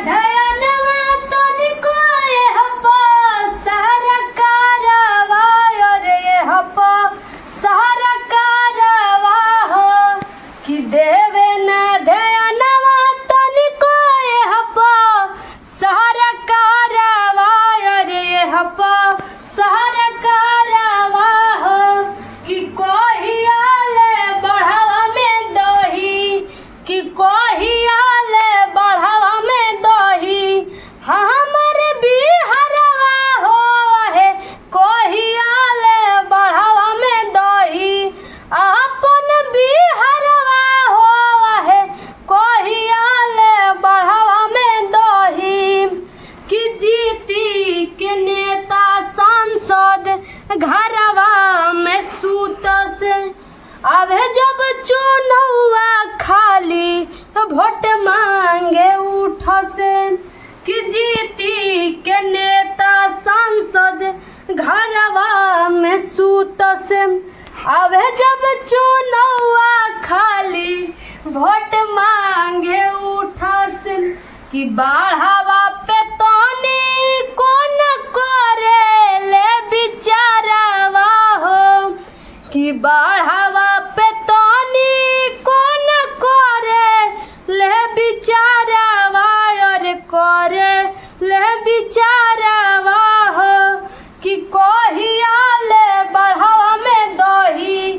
धयनवा तनिको एहप सहरकारवा रे एहप सहरकारवा हो कि देवे न धयनवा तनिको एहप सहरकारवा रे एहप सहरकारवा हो कि कोहियाले बढ़ावा में दही कि कोहियाले बढ़ावा में दही हमारे बिहारवा हो है कोहियाले बढ़ावा में दही अपन बिहारवा हो है कोहियाले बढ़ावा में दही कि जीती के नेता सांसद घरवा में सूत से अब जब चुनौआ खाली वोट मांगे उठ से कि जीती के नेता सांसद घरवा में सूत से अब जब चुनौआ खाली वोट मांगे उठ से कि बढ़ावा पे तोनी कौन करे ले बिचारावा हो कि बढ़ावा पे तोनी कौन करे ले बिचारावा और करे ले बिचारावा हो कि कोहियाले बढ़ावा में दही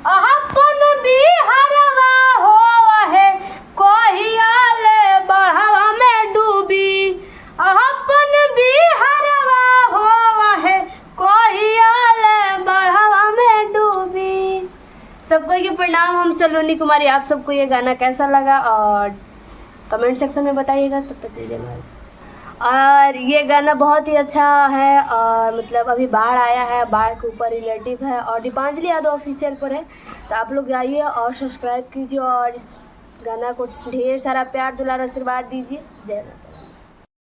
अपन बिहारवा हो है कोहियाले बढ़ावा में डूबी अपन बिहारवा हो है कोहियाले बढ़ावा में डूबी। सबको ये प्रणाम, हम सलोनी कुमारी। आप सबको ये गाना कैसा लगा और कमेंट सेक्शन में बताइएगा। तब तक के लिए और ये गाना बहुत ही अच्छा है और मतलब अभी बाढ़ आया है, बाढ़ के ऊपर रिलेटिव है और दीपांजलि यादव ऑफिशियल पर है, तो आप लोग जाइए और सब्सक्राइब कीजिए और इस गाना को ढेर सारा प्यार दुलार आशीर्वाद दीजिए। जय माता।